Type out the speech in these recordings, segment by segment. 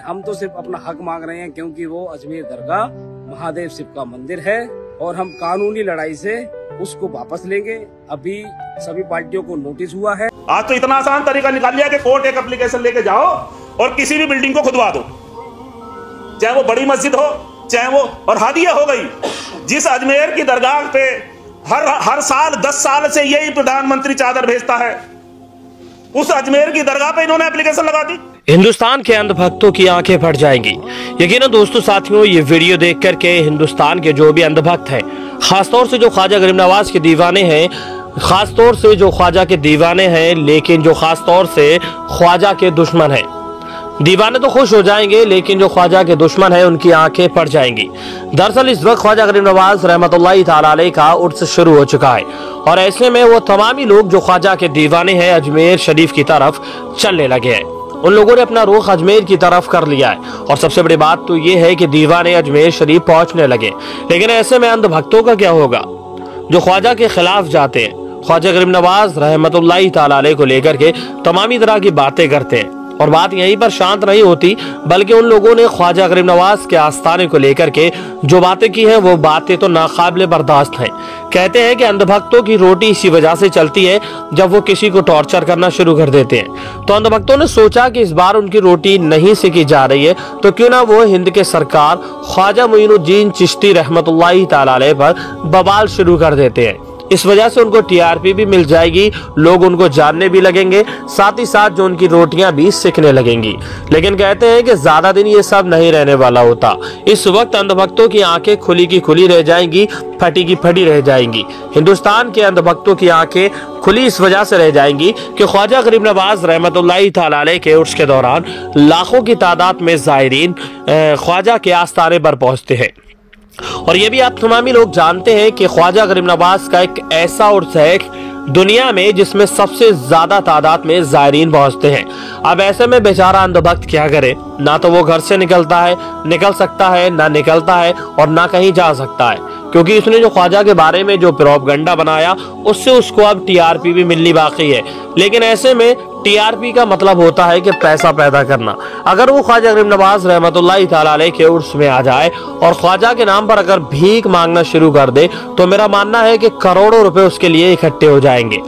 हम तो सिर्फ अपना हक मांग रहे हैं, क्योंकि वो अजमेर दरगाह महादेव शिव का मंदिर है और हम कानूनी लड़ाई से उसको वापस लेंगे। अभी सभी पार्टियों को नोटिस हुआ है। आज तो इतना आसान तरीका निकाल लिया कि कोर्ट एक एप्लीकेशन लेके जाओ और किसी भी बिल्डिंग को खुदवा दो, चाहे वो बड़ी मस्जिद हो, चाहे वो, और हादिया हो गई। जिस अजमेर की दरगाह पे हर साल 10 साल से यही प्रधानमंत्री चादर भेजता है, उस अजमेर की दरगाह पे इन्होंने एप्लीकेशन लगा दी। हिंदुस्तान के अंधभक्तों की आंखें फट जाएंगी। यकीनन दोस्तों साथियों, ये वीडियो देख करके हिंदुस्तान के जो भी अंधभक्त हैं, खासतौर से जो ख्वाजा गरीब नवाज के दीवाने हैं, खासतौर से जो ख्वाजा के दीवाने हैं, लेकिन जो खासतौर से ख्वाजा के दुश्मन हैं, दीवाने तो खुश हो जाएंगे, लेकिन जो ख्वाजा के दुश्मन है उनकी आंखें फट जाएंगी। दरअसल इस वक्त ख्वाजा गरीब नवाज रहमतुल्लाहि तआला अलैह का उर्स शुरू हो चुका है और ऐसे में वो तमामी लोग जो ख्वाजा के दीवाने हैं अजमेर शरीफ की तरफ चलने लगे हैं। उन लोगों ने अपना रुख अजमेर की तरफ कर लिया है और सबसे बड़ी बात तो ये है कि दीवाने अजमेर शरीफ पहुंचने लगे। लेकिन ऐसे में अंधभक्तों का क्या होगा जो ख्वाजा के खिलाफ जाते हैं, ख्वाजा गरीब नवाज रहमतुल्लाहि तआला अलैह को लेकर के तमामी तरह की बातें करते हैं। और बात यहीं पर शांत नहीं होती, बल्कि उन लोगों ने ख्वाजा गरीब नवाज के आस्थाने को लेकर के जो बातें की हैं वो बातें तो नाकाबिले बर्दाश्त हैं। कहते हैं कि अंधभक्तों की रोटी इसी वजह से चलती है जब वो किसी को टॉर्चर करना शुरू कर देते हैं। तो अंधभक्तों ने सोचा कि इस बार उनकी रोटी नहीं सेकी जा रही है तो क्यों ना वो हिंद के सरकार ख्वाजा मोइनुद्दीन चिश्ती रहमतुल्लाहि तआला अलैह पर बवाल शुरू कर देते हैं। इस वजह से उनको टीआरपी भी मिल जाएगी, लोग उनको जानने भी लगेंगे, साथ ही साथ जो उनकी रोटियां भी सिकने लगेंगी। लेकिन कहते हैं कि ज्यादा दिन ये सब नहीं रहने वाला होता। इस वक्त अंधभक्तों की आंखें खुली की खुली रह जाएंगी, फटी की फटी रह जाएंगी। हिंदुस्तान के अंधभक्तों की आंखें खुली इस वजह से रह जाएंगी कि ख्वाजा गरीब नवाज रहमतुल्लाहि तआला अलैह के उर्स के दौरान लाखों की तादाद में ज़ायरीन ख्वाजा के आस्थाने पर पहुंचते हैं। और ये भी आप तमामी लोग जानते हैं कि ख्वाजा गरीब नवाज का एक ऐसा उर्स है दुनिया में जिसमें सबसे ज्यादा तादाद में ज़ायरीन पहुंचते हैं। अब ऐसे में बेचारा अंधभक्त क्या करे, ना तो वो घर से निकल सकता है, ना निकलता है और ना कहीं जा सकता है, क्योंकि इसने जो ख्वाजा के बारे में जो प्रोपगंडा बनाया उससे उसको अब टीआरपी भी मिलनी बाकी है। लेकिन ऐसे में टीआरपी का मतलब होता है कि पैसा पैदा करना। अगर वो ख्वाजा गरीब नवाज रहमतुल्लाहि तआला अलैह के उर्स में आ जाए और ख्वाजा के नाम पर अगर भीख मांगना शुरू कर दे तो मेरा मानना है कि करोड़ों रुपए उसके लिए इकट्ठे हो जाएंगे।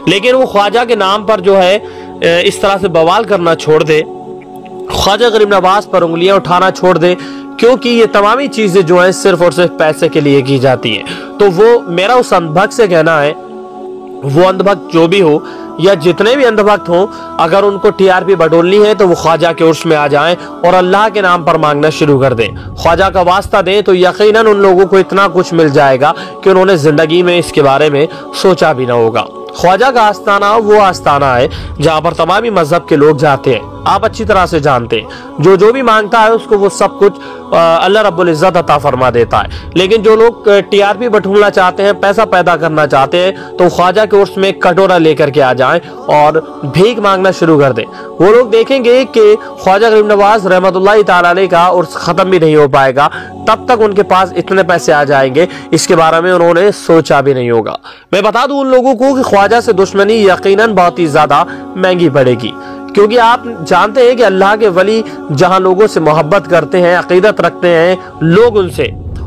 लेकिन वो ख्वाजा के नाम पर जो है इस तरह से बवाल करना छोड़ दे, ख्वाजा गरीब नवाज पर उंगलियां उठाना छोड़ दे, क्योंकि ये तमामी चीजें जो है सिर्फ और सिर्फ पैसे के लिए की जाती हैं। तो वो मेरा उस अंधभक्त से कहना है, वो अंधभक्त जो भी हो या जितने भी अंधभक्त हों, अगर उनको टीआरपी बटोरनी है तो वो ख्वाजा के उर्स में आ जाएं और अल्लाह के नाम पर मांगना शुरू कर दें, ख्वाजा का वास्ता दें, तो यकीनन उन लोगों को इतना कुछ मिल जाएगा कि उन्होंने जिंदगी में इसके बारे में सोचा भी ना होगा। ख्वाजा का आस्थाना वो आस्थाना है जहाँ पर तमामी मजहब के लोग जाते हैं। आप अच्छी तरह से जानते हैं जो भी मांगता है उसको वो सब कुछ अल्लाह रब्बुल इज्जत अता फरमा देता है। लेकिन जो लोग टीआरपी बटोरना चाहते हैं, पैसा पैदा करना चाहते हैं, तो ख्वाजा के उर्स में कटोरा लेकर के आ जाएं और भीख मांगना शुरू कर दें। वो लोग देखेंगे कि ख्वाजा गरीब नवाज रहमतुल्लाहि तआला अलैह का उर्स खत्म भी नहीं हो पाएगा, तब तक उनके पास इतने पैसे आ जाएंगे, इसके बारे में उन्होंने सोचा भी नहीं होगा। मैं बता दूं उन लोगों को कि ख्वाजा से दुश्मनी यकीनन बहुत ही ज्यादा महंगी पड़ेगी, क्योंकि आप जानते हैं कि अल्लाह के वली जहां लोगों से मोहब्बत करते हैं, अकीदत रखते हैं लोग उनसे,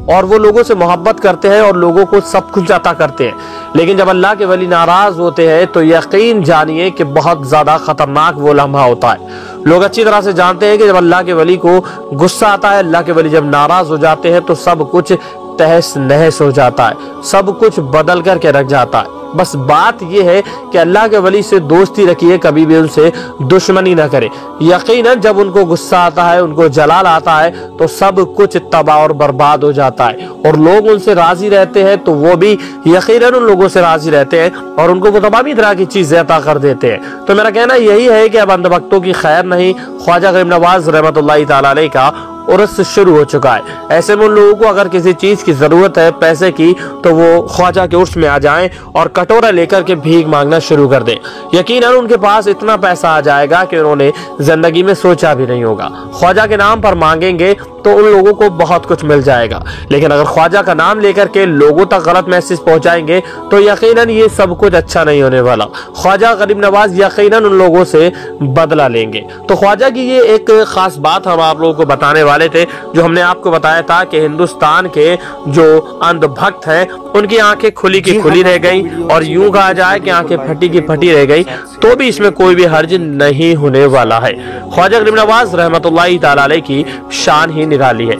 और वो लोगों से मोहब्बत करते हैं और लोगों को सब कुछ अता करते हैं। लेकिन जब अल्लाह के वली नाराज होते हैं तो यकीन जानिए कि बहुत ज्यादा खतरनाक वो लम्हा होता है। लोग अच्छी तरह से जानते हैं कि जब अल्लाह के वली को गुस्सा आता है, अल्लाह के वली जब नाराज हो जाते हैं तो सब कुछ तहस नहस हो जाता है, सब कुछ बदल करके रख जाता है। बस बात यह है कि अल्लाह के वली से दोस्ती रखिए, कभी भी उनसे दुश्मनी ना करे। यकीनन जब उनको गुस्सा आता है, उनको जलाल आता है, तो सब कुछ तबाह और बर्बाद हो जाता है और लोग उनसे राजी रहते हैं तो वो भी यकीनन उन लोगों से राजी रहते हैं और उनको वो तमामी तरह की चीजें अता कर देते हैं। तो मेरा कहना यही है कि अब अंधभक्तों की खैर नहीं, ख्वाजा गरीब नवाज रहमतुल्लाहि तआला अलैह का उर्स शुरू हो चुका है। ऐसे में उन लोगों को अगर किसी चीज की जरूरत है, पैसे की, तो वो ख्वाजा के उर्स में आ जाएं और कटोरा लेकर के भीख मांगना शुरू कर दें। यकीनन उनके पास इतना पैसा आ जाएगा कि उन्होंने जिंदगी में सोचा भी नहीं होगा। ख्वाजा के नाम पर मांगेंगे तो उन लोगों को बहुत कुछ मिल जाएगा। लेकिन अगर ख्वाजा का नाम लेकर के लोगों तक गलत मैसेज पहुंचाएंगे तो यकीनन ये सब कुछ अच्छा नहीं होने वाला। ख्वाजा गरीब नवाज यकीनन उन लोगों से बदला लेंगे। तो ख्वाजा की ये एक खास बात हम आप लोगों को बताने वाले थे, जो हमने आपको बताया था कि हिंदुस्तान के जो अंधभक्त हैं उनकी आंखें खुली की खुली रह गई, और यूं कहा जाए कि आंखें फटी की फटी रह गई, तो भी इसमें कोई भी हर्ज नहीं होने वाला है। ख्वाजा गरीब नवाज रहमतुल्लाहि तआला अलैह की शान ही निराली है।